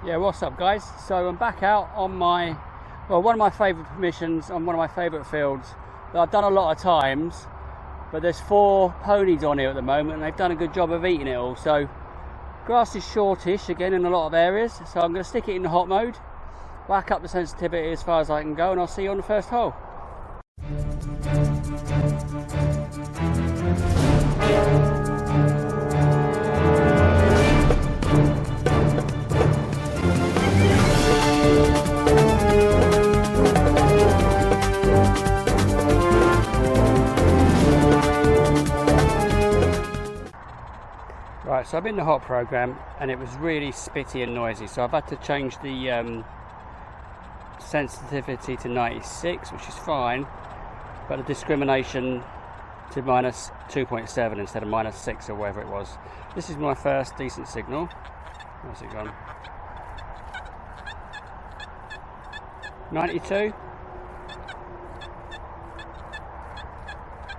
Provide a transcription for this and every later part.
Yeah, what's up guys? So I'm back out on my, well, one of my favourite missions on one of my favourite fields that I've done a lot of times, but there's 4 ponies on here at the moment and they've done a good job of eating it all. So grass is shortish again in a lot of areas, so I'm going to stick it in the hot mode, whack up the sensitivity as far as I can go, and I'll see you on the first hole. Right, so I'm in the hot program and it was really spitty and noisy, so I've had to change the sensitivity to 96, which is fine, but the discrimination to minus 2.7 instead of minus 6 or whatever it was. This is my first decent signal. Where's it gone? 92.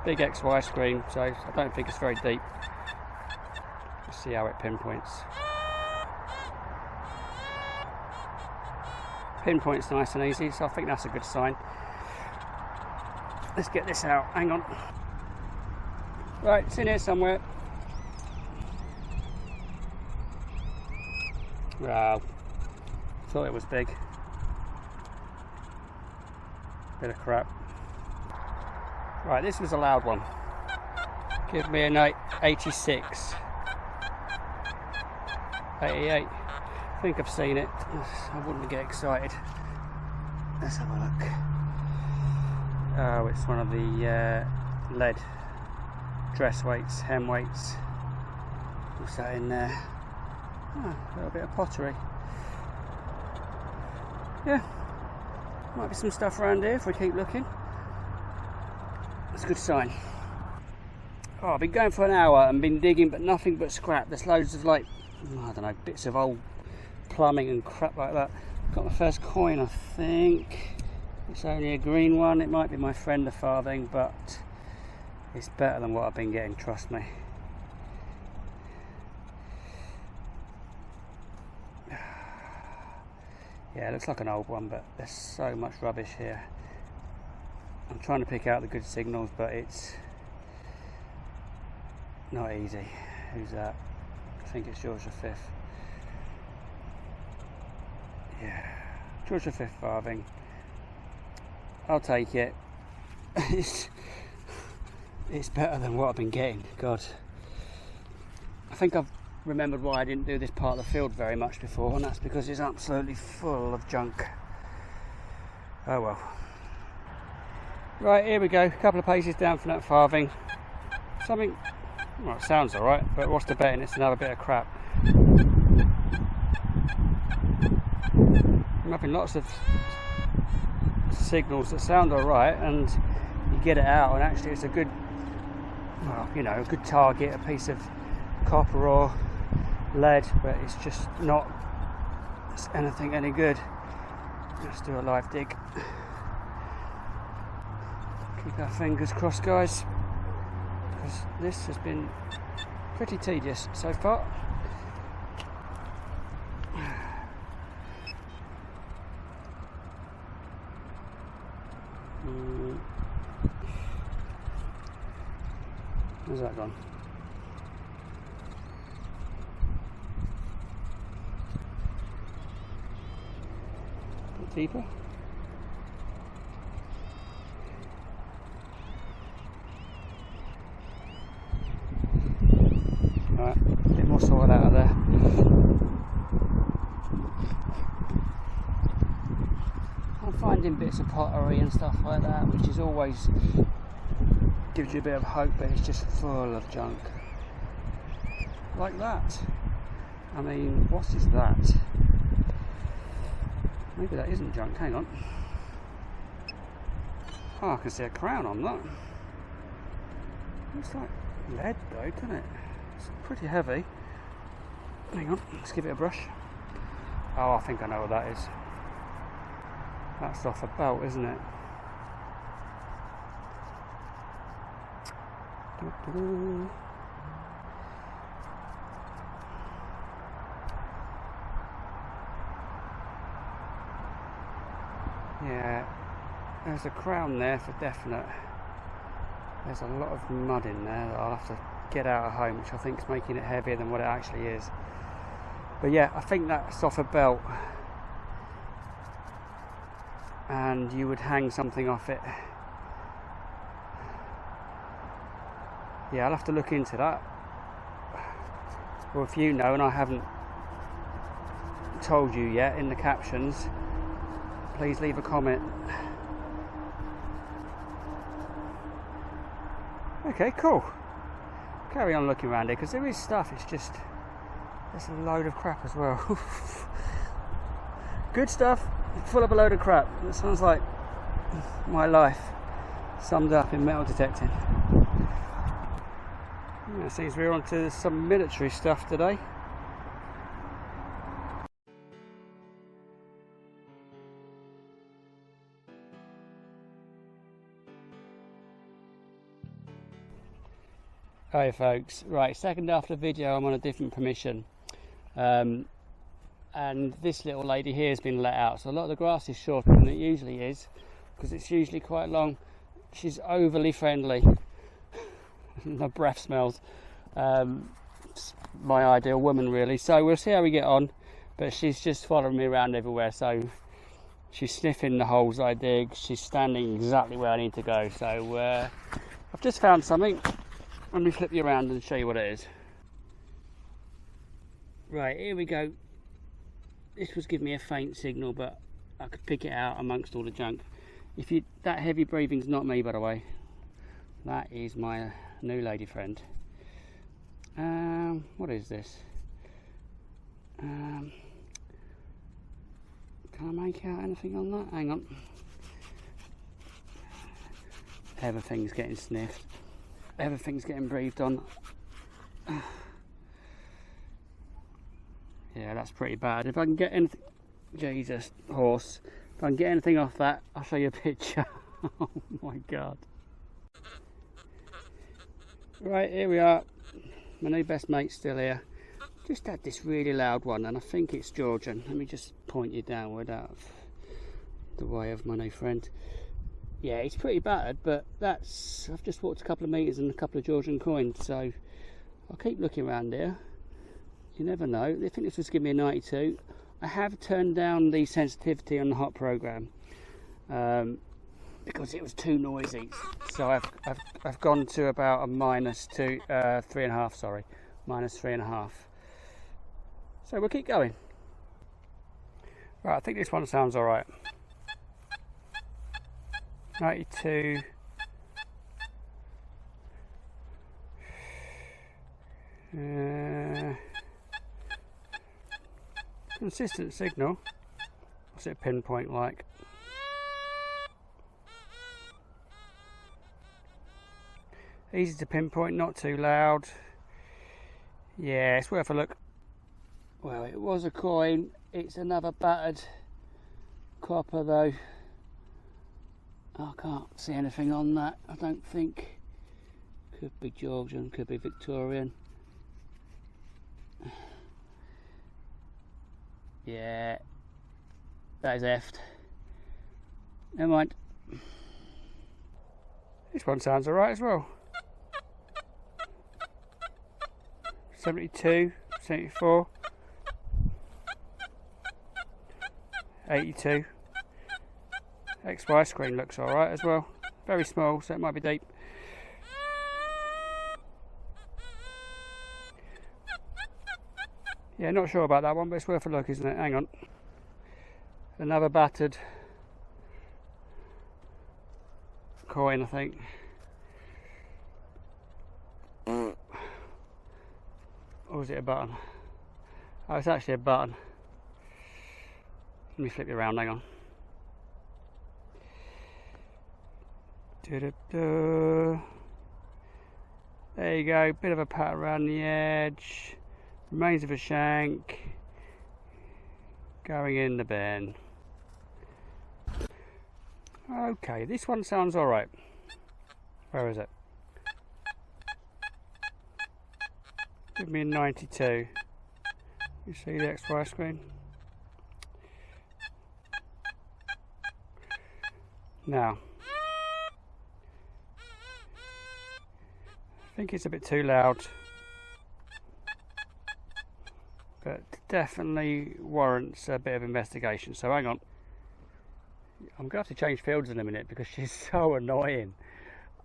Big XY screen, so I don't think it's very deep. Let's see how it pinpoints. Pinpoint's nice and easy, so I think that's a good sign. Let's get this out, hang on. Right, it's in here somewhere. Wow, thought it was big. Bit of crap. Right, this was a loud one. Give me a 86. 88. I think I've seen it. I wouldn't get excited. Let's have a look. Oh, it's one of the lead dress weights, hem weights. What's that in there? Oh, a little bit of pottery. Yeah, might be some stuff around here if we keep looking. That's a good sign. Oh, I've been going for an hour and been digging, but nothing but scrap. There's loads of, like, I don't know, bits of old plumbing and crap like that. Got my first coin, I think. It's only a green one. It might be my friend a farthing, but it's better than what I've been getting, trust me. Yeah, it looks like an old one, but there's so much rubbish here. I'm trying to pick out the good signals, but it's not easy. Who's that? I think it's George V. Yeah, George V farthing. I'll take it. It's better than what I've been getting. God, I think I've remembered why I didn't do this part of the field very much before, and that's because it's absolutely full of junk. Oh well. Right, here we go. A couple of paces down from that farthing. Something. Well, it sounds alright, but what's the betting? It's another bit of crap. I'm having lots of signals that sound alright, and you get it out, and actually it's a good, well, you know, a good target, a piece of copper or lead, but it's just not anything any good. Let's do a live dig. Keep our fingers crossed, guys, because this has been pretty tedious so far. Where's that gone? A bit deeper. Alright, a bit more sorted out of there. I'm finding bits of pottery and stuff like that, which is always gives you a bit of hope, but it's just full of junk. Like that. I mean, what is that? Maybe that isn't junk, hang on. Oh, I can see a crown on that. Looks like lead though, doesn't it? It's pretty heavy. Hang on, let's give it a brush. Oh, I think I know what that is. That's off a belt, isn't it? Yeah, there's a crown there for definite. There's a lot of mud in there that I'll have to get out of home, which I think is making it heavier than what it actually is. But yeah, I think that's off a belt, and you would hang something off it. Yeah, I'll have to look into that. Or if you know and I haven't told you yet in the captions, please leave a comment. Okay, cool. Carry on looking around here because there is stuff. It's just there's a load of crap as well. Good stuff, full of a load of crap. That sounds like my life summed up in metal detecting. Yeah, it seems we're on to some military stuff today. Hi folks, right, second after the video I'm on a different permission, and this little lady here has been let out, so a lot of the grass is shorter than it usually is because it's usually quite long. She's overly friendly. My breath smells. My ideal woman really, so we'll see how we get on, but she's just following me around everywhere, so she's sniffing the holes I dig, she's standing exactly where I need to go. So I've just found something. Let me flip you around and show you what it is. Right, here we go. This was giving me a faint signal, but I could pick it out amongst all the junk. That heavy breathing's not me, by the way. That is my new lady friend. What is this? Can I make out anything on that? Hang on. Everything's getting sniffed. Everything's getting breathed on. Yeah, that's pretty bad. If I can get anything, Jesus, horse. If I can get anything off that, I'll show you a picture. Oh my God. Right, here we are. My new best mate's still here. Just had this really loud one, and I think it's Georgian. Let me just point you downward out of the way of my new friend. Yeah, it's pretty battered, but I've just walked a couple of metres and a couple of Georgian coins, so I'll keep looking around here. You never know. I think this was giving me a 92. I have turned down the sensitivity on the hot program because it was too noisy. So I've gone to about a -3.5. Sorry, -3.5. So we'll keep going. Right, I think this one sounds all right. 92. Consistent signal. What's it pinpoint like? Easy to pinpoint, not too loud. Yeah, it's worth a look. Well, it was a coin. It's another battered copper though. I can't see anything on that, I don't think. Could be Georgian, could be Victorian. Yeah, that is effed. Never mind. This one sounds alright as well. 72, 74, 82. XY screen looks alright as well. Very small, so it might be deep. Yeah, not sure about that one, but it's worth a look, isn't it? Hang on. Another battered coin, I think. Or was it a button? Oh, it's actually a button. Let me flip it around, hang on. There you go, bit of a pat around the edge, remains of a shank, going in the bin. Okay, this one sounds alright. Where is it? Give me a 92. You see the XY screen? Now, I think it's a bit too loud, but definitely warrants a bit of investigation. So hang on, I'm going to have to change fields in a minute because she's so annoying.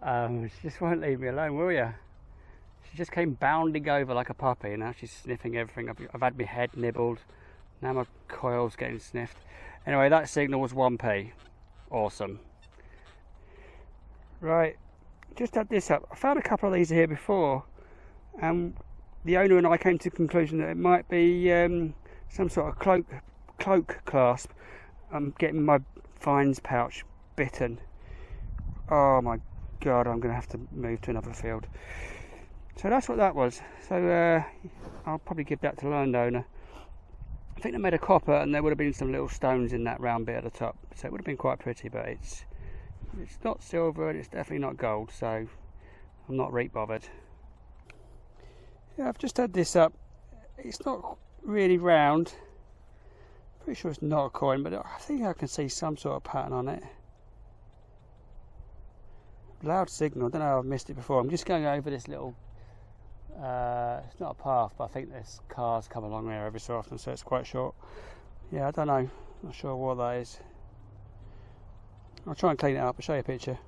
She just won't leave me alone, will you? She just came bounding over like a puppy, and now she's sniffing everything. I've had my head nibbled, now my coil's getting sniffed. Anyway, that signal was 1p. Awesome. Right, just had this up. I found a couple of these here before, and the owner and I came to the conclusion that it might be some sort of cloak clasp. I'm getting my fines pouch bitten. Oh my god, I'm going to have to move to another field. So that's what that was. So I'll probably give that to the landowner. I think they made a copper, and there would have been some little stones in that round bit at the top, so it would have been quite pretty, but it's not silver and it's definitely not gold, so I'm not really bothered. Yeah, I've just had this up. It's not really round. Pretty sure it's not a coin, but I think I can see some sort of pattern on it. Loud signal. I don't know, I've missed it before. I'm just going over this little it's not a path, but I think there's cars come along there every so often, so it's quite short. Yeah, I don't know, not sure what that is. I'll try and clean it up. I'll show you a picture.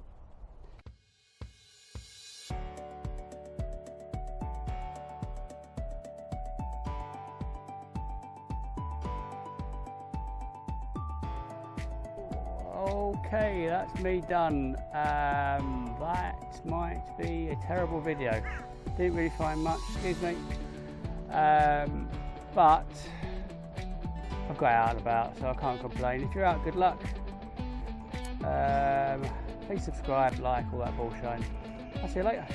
Okay, that's me done. That might be a terrible video. Didn't really find much, excuse me. But I've got out and about, so I can't complain. If you're out, good luck. Please subscribe, like, all that bullshit. I'll see you later.